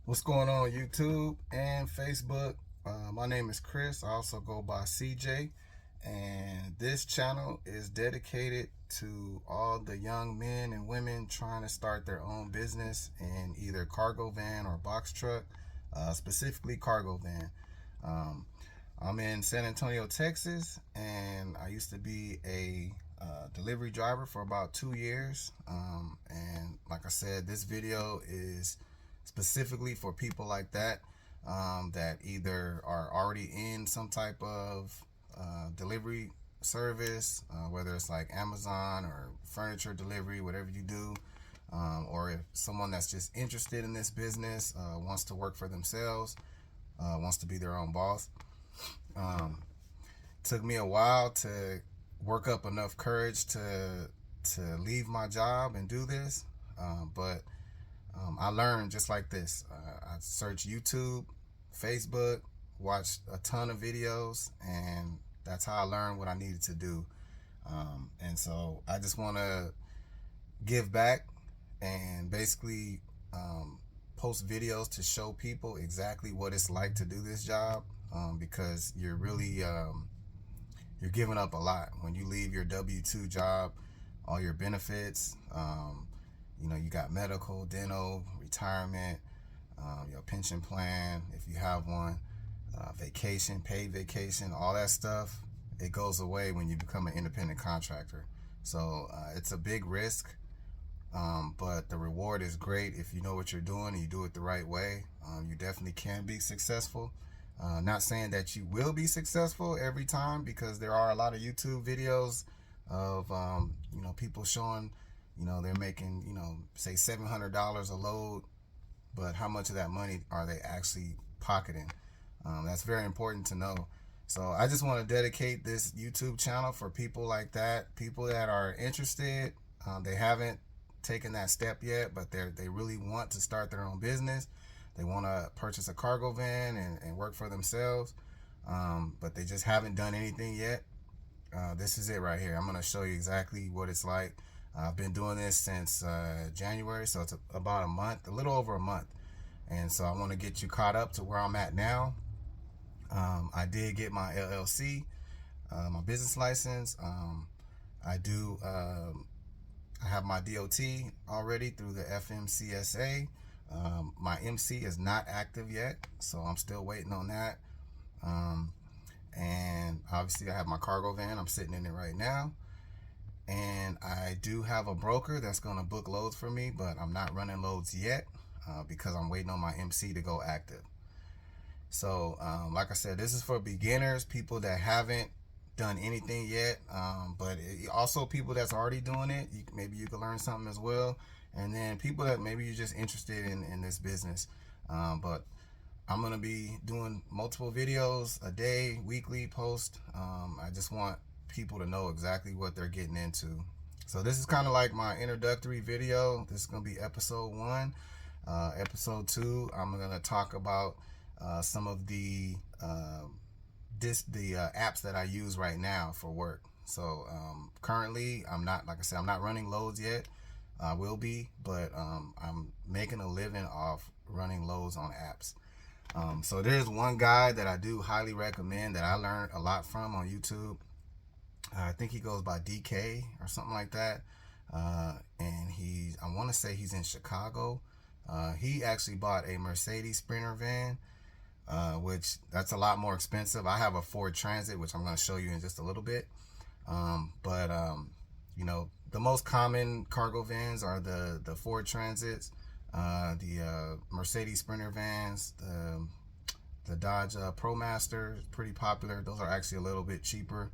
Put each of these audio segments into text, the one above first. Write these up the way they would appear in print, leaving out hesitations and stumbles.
What's going on YouTube and Facebook? My name is Chris. I also go by CJ, and this channel is dedicated to all the young men and women trying to start their own business in either cargo van or box truck, specifically cargo van. Um, I'm in San Antonio, Texas, and I used to be a delivery driver for about 2 years. And like I said, this video is specifically for people like that, that either are already in some type of delivery service, whether it's like Amazon or furniture delivery, whatever you do, or if someone that's just interested in this business, wants to work for themselves, wants to be their own boss. Um, Took me a while to work up enough courage to leave my job and do this, but I learned just like this. I searched YouTube, Facebook, watched a ton of videos, and that's how I learned what I needed to do. And so I just want to give back and basically post videos to show people exactly what it's like to do this job, because you're really you're giving up a lot when you leave your W-2 job, all your benefits. You got medical, dental, retirement, your pension plan if you have one, vacation, paid vacation, all that stuff. It goes away when you become an independent contractor. So it's a big risk, but the reward is great if you know what you're doing and you do it the right way. You definitely can be successful. Not saying that you will be successful every time, because there are a lot of YouTube videos of people showing, they're making, say $700 a load, but how much of that money are they actually pocketing? That's very important to know. So I just want to dedicate this YouTube channel for people like that, people that are interested. They haven't taken that step yet, but they really want to start their own business. They want to purchase a cargo van and work for themselves, but they just haven't done anything yet. This is it right here. I'm going to show you exactly what it's like. I've been doing this since January, so it's about a month, a little over a month. And so I want to get you caught up to where I'm at now. I did get my LLC, my business license. I have my DOT already through the FMCSA. My MC is not active yet, so I'm still waiting on that. And obviously I have my cargo van. I'm sitting in it right now. And I do have a broker that's going to book loads for me, but I'm not running loads yet, because I'm waiting on my MC to go active. So like I said, this is for beginners, people that haven't done anything yet, but also people that's already doing it. Maybe you can learn something as well. And then people that maybe you're just interested in this business. But I'm going to be doing multiple videos a day, weekly post. I just want people to know exactly what they're getting into. So this is kind of like my introductory video. This is going to be episode 1. Episode 2, I'm going to talk about some of the apps that I use right now for work. So currently, I'm not, like I said, I'm not running loads yet. I will be, but I'm making a living off running loads on apps. So there's one guy that I do highly recommend that I learned a lot from on YouTube. I think he goes by DK or something like that. And I want to say he's in Chicago. He actually bought a Mercedes Sprinter van, which that's a lot more expensive. I have a Ford Transit, which I'm going to show you in just a little bit. But the most common cargo vans are the Ford Transits, the Mercedes Sprinter vans, the Dodge ProMaster is pretty popular. Those are actually a little bit cheaper.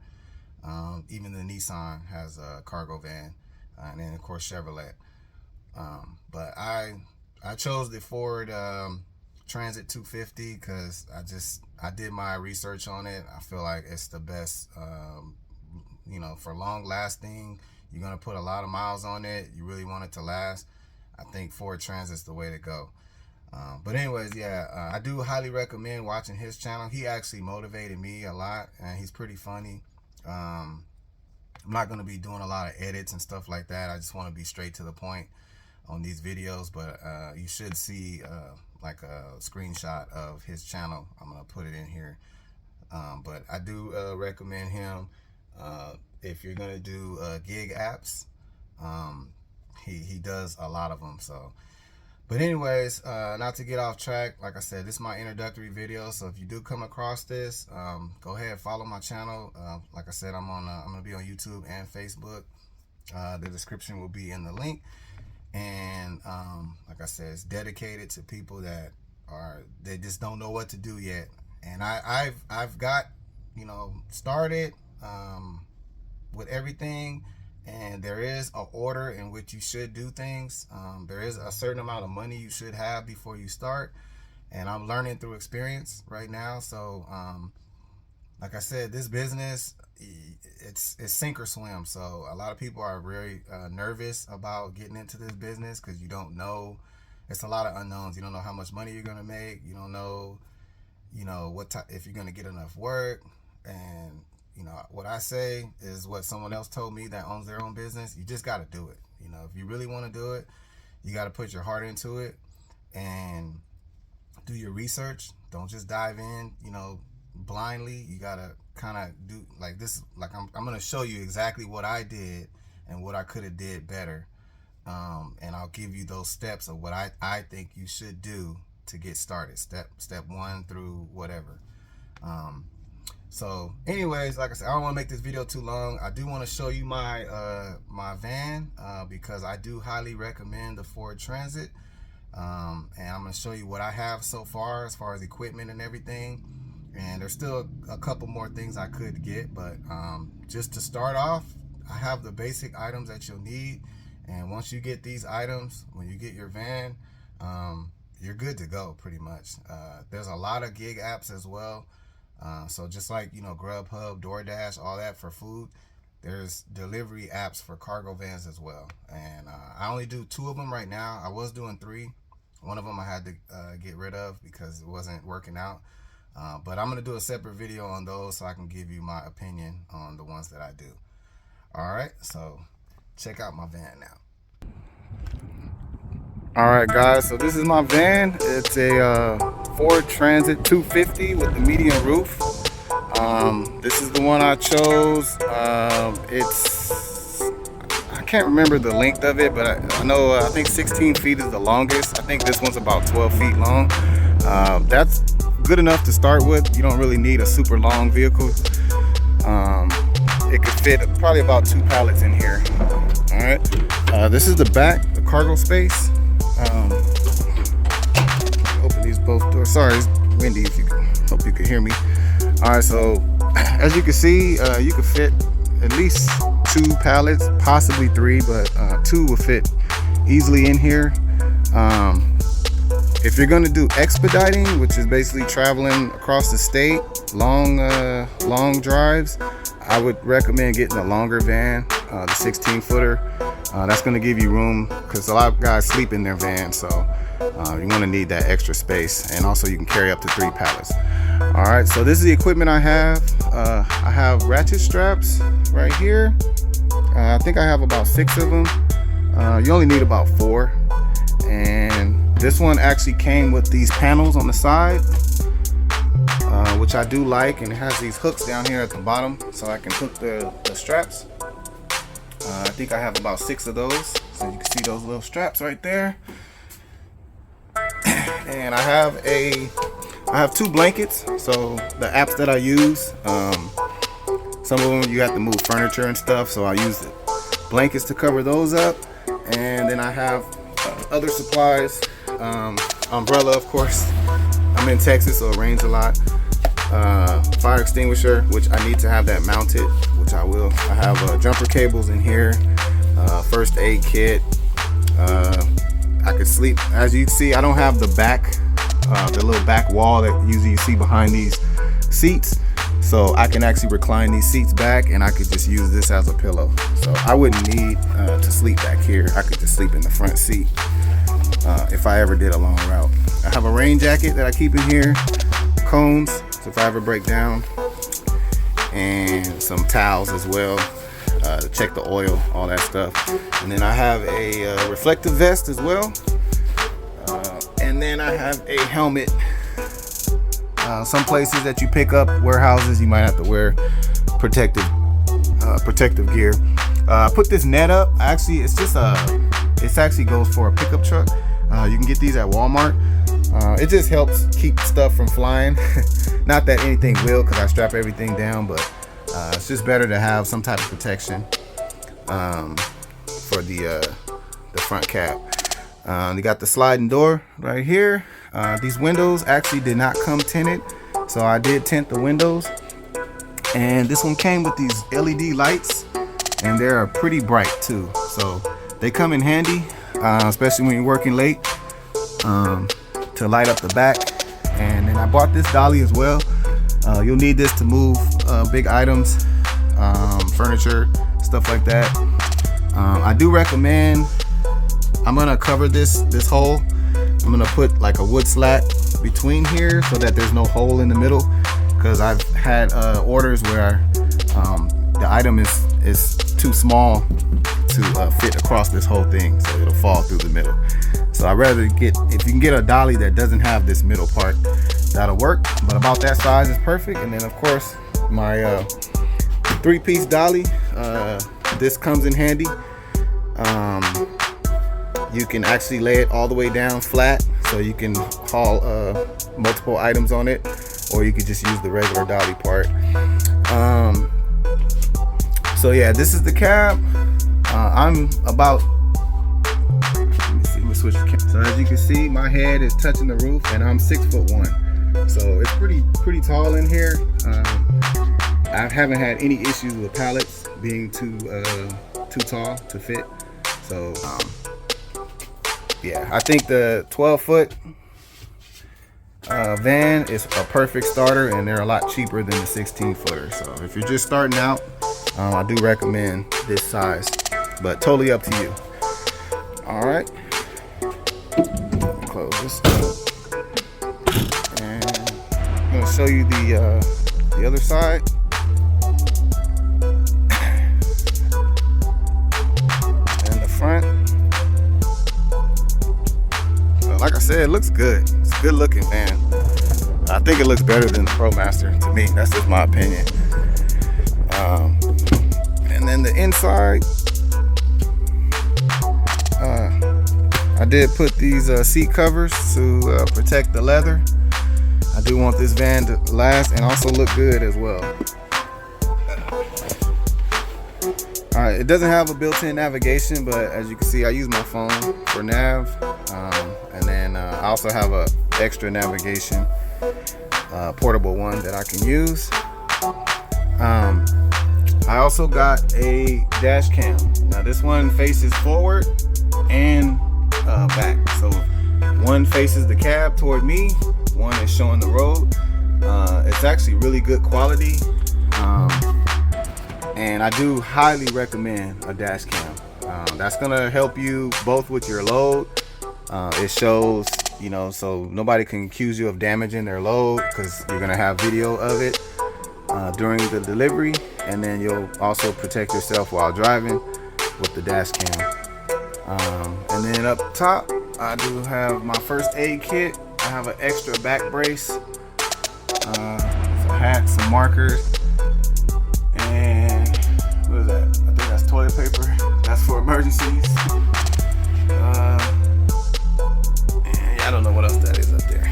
Even the Nissan has a cargo van, and then of course Chevrolet. But I chose the Ford Transit 250 because I did my research on it. I feel like it's the best. For long lasting, you're gonna put a lot of miles on it. You really want it to last. I think Ford Transit's the way to go. But anyways, yeah, I do highly recommend watching his channel. He actually motivated me a lot, and he's pretty funny. I'm not going to be doing a lot of edits and stuff like that. I just want to be straight to the point on these videos, but you should see like a screenshot of his channel. I'm gonna put it in here. But I do recommend him if you're gonna do gig apps. He does a lot of them. So, but anyways, not to get off track, like I said, this is my introductory video. So if you do come across this, go ahead, follow my channel. Like I said, I'm gonna be on YouTube and Facebook. The description will be in the link. And like I said, it's dedicated to people that they just don't know what to do yet. And I've got, you know, started with everything, and there is an order in which you should do things. There is a certain amount of money you should have before you start, and I'm learning through experience right now. So like I said, this business, it's sink or swim. So a lot of people are very nervous about getting into this business because you don't know. It's a lot of unknowns. You don't know how much money you're gonna make. You don't know, you know, if you're gonna get enough work. And you know, what I say is what someone else told me that owns their own business. You just got to do it. You know, if you really want to do it, you got to put your heart into it and do your research. Don't just dive in, you know, blindly. You got to kind of do like this. Like I'm going to show you exactly what I did and what I could have did better. And I'll give you those steps of what I think you should do to get started. Step 1 through whatever. So anyways, like I said, I don't want to make this video too long. I do want to show you my my van because I do highly recommend the Ford Transit. And I'm going to show you what I have so far as equipment and everything. And there's still a couple more things I could get, but just to start off, I have the basic items that you'll need. And once you get these items, when you get your van, you're good to go pretty much. There's a lot of gig apps as well. So just like, you know, Grubhub, DoorDash, all that for food, there's delivery apps for cargo vans as well. And I only do 2 of them right now. I was doing 3. One of them I had to get rid of because it wasn't working out. But I'm going to do a separate video on those so I can give you my opinion on the ones that I do. All right, so check out my van now. All right, guys, so this is my van. It's a Ford Transit 250 with the medium roof. This is the one I chose. I can't remember the length of it, but I know I think 16 feet is the longest. I think this one's about 12 feet long. That's good enough to start with. You don't really need a super long vehicle. It could fit probably about 2 pallets in here. All right, this is the back, the cargo space. Open these both doors. Sorry, it's windy. Hope you can hear me. All right, so as you can see, you could fit at least 2 pallets, possibly 3, but 2 will fit easily in here. If you're going to do expediting, which is basically traveling across the state, long drives, I would recommend getting a longer van, the 16-footer. That's going to give you room because a lot of guys sleep in their van, so you want to need that extra space, and also you can carry up to 3 pallets. All right, so this is the equipment I have. I have ratchet straps right here. I think I have about 6 of them. You only need about 4, and this one actually came with these panels on the side, which I do like, and it has these hooks down here at the bottom so I can hook the straps. I think I have about 6 of those, so you can see those little straps right there. And I have 2 blankets. So the apps that I use, some of them you have to move furniture and stuff, so I use the blankets to cover those up. And then I have other supplies, umbrella, of course. I'm in Texas, so it rains a lot. Fire extinguisher, which I need to have that mounted, which I will. I have jumper cables in here, first aid kit. I could sleep. As you can see, I don't have the back, the little back wall that usually you see behind these seats, so I can actually recline these seats back, and I could just use this as a pillow. So I wouldn't need to sleep back here. I could just sleep in the front seat if I ever did a long route. I have a rain jacket that I keep in here, cones, so if I ever break down, and some towels as well to check the oil, all that stuff. And then I have a reflective vest as well. And And then I have a helmet. Some places that you pick up, warehouses, you might have to wear protective gear. I put this net up. Actually, it's just it actually goes for a pickup truck. You can get these at Walmart. It just helps keep stuff from flying. Not that anything will, because I strap everything down, but it's just better to have some type of protection for the front cap. They got the sliding door right here. These windows actually did not come tinted, so I did tint the windows. And this one came with these LED lights, and they're pretty bright too, so they come in handy, especially when you're working late, to light up the back. And then I bought this dolly as well. You'll need this to move big items, furniture, stuff like that. I do recommend, I'm gonna cover this hole. I'm gonna put like a wood slat between here so that there's no hole in the middle, because I've had orders where the item is too small to fit across this whole thing, so it'll fall through the middle. So I'd rather get, if you can get a dolly that doesn't have this middle part, that'll work, but about that size is perfect. And then of course my 3-piece dolly, this comes in handy. You can actually lay it all the way down flat, so you can haul multiple items on it, or you could just use the regular dolly part. So yeah, this is the cab. I'm about, let me switch the camera. So as you can see, my head is touching the roof, and I'm 6'1", so it's pretty tall in here. I haven't had any issues with pallets being too tall to fit. So yeah, I think the 12-foot van is a perfect starter, and they're a lot cheaper than the 16-footer. So if you're just starting out, I do recommend this size, but totally up to you. All right, close this up, and I'm gonna show you the other side. And the front. Like I said, it looks good. It's good looking, man. I think it looks better than the ProMaster to me. That's just my opinion. And then the inside, I did put these seat covers to protect the leather. I do want this van to last and also look good as well. Alright, it doesn't have a built-in navigation, but as you can see, I use my phone for nav. And then I also have a extra navigation portable one that I can use. I also got a dash cam. Now this one faces forward and back. So one faces the cab toward me, one is showing the road. It's actually really good quality. And I do highly recommend a dash cam. That's gonna help you both with your load. It shows, you know, so nobody can accuse you of damaging their load, because you're gonna have video of it during the delivery, and then you'll also protect yourself while driving with the dash cam. And then up top, I do have my first aid kit. I have an extra back brace, a hat, some markers, and what is that? I think that's toilet paper. That's for emergencies. I don't know what else that is up there.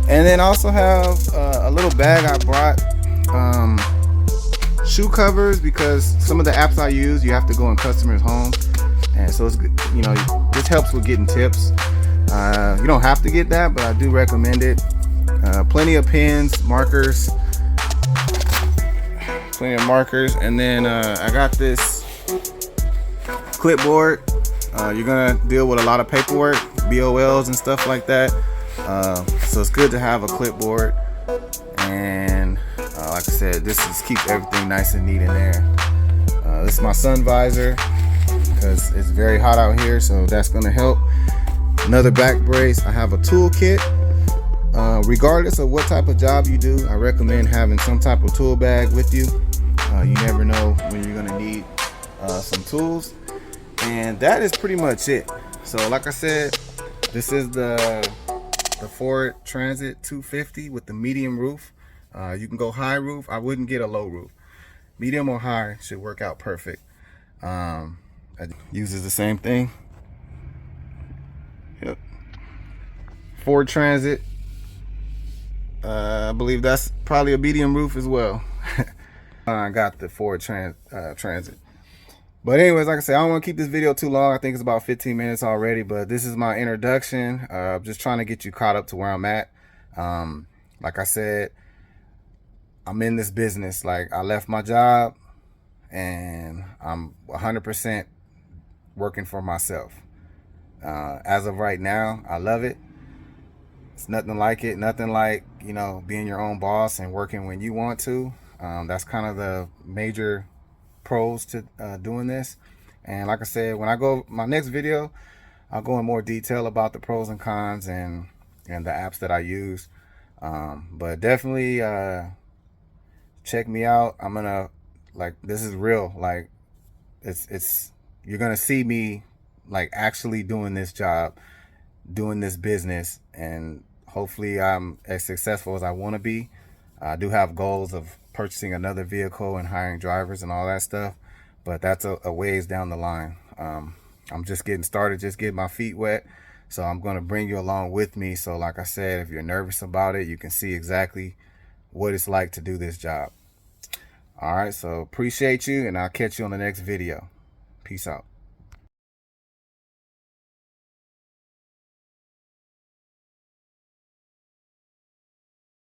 And then I also have a little bag I brought, shoe covers, because some of the apps I use, you have to go in customers' homes, and so it's, you know, this helps with getting tips. You don't have to get that, but I do recommend it. Plenty of pens, markers, and then I got this clipboard. You're gonna deal with a lot of paperwork, BOLs and stuff like that, so it's good to have a clipboard. And like I said, this just keeps everything nice and neat in there. This is my sun visor, because it's very hot out here, so that's gonna help. Another back brace. I have a tool kit. Regardless of what type of job you do, I recommend having some type of tool bag with you. You never know when you're gonna need some tools. And that is pretty much it. So like I said, this is the the Ford Transit 250 with the medium roof. You can go high roof. I wouldn't get a low roof. Medium or high should work out perfect. It uses the same thing. Yep. Ford Transit. I believe that's probably a medium roof as well. I got the Ford Transit. But anyways, like I said, I don't want to keep this video too long. I think it's about 15 minutes already, but this is my introduction. Just trying to get you caught up to where I'm at. Like I said, I'm in this business. Like, I left my job and I'm 100% working for myself. As of right now, I love it. It's nothing like it. Nothing like, you know, being your own boss and working when you want to. That's kind of the major pros to doing this. And like I said, when I go my next video, I'll go in more detail about the pros and cons and the apps that I use. But definitely check me out. I'm gonna, like, this is real. Like, it's you're gonna see me like actually doing this job, doing this business, and hopefully I'm as successful as I want to be. I do have goals of purchasing another vehicle and hiring drivers and all that stuff, but that's a ways down the line. I'm just getting started, just getting my feet wet. So I'm going to bring you along with me. So like I said, if you're nervous about it, you can see exactly what it's like to do this job. All right, so appreciate you, and I'll catch you on the next video. Peace out.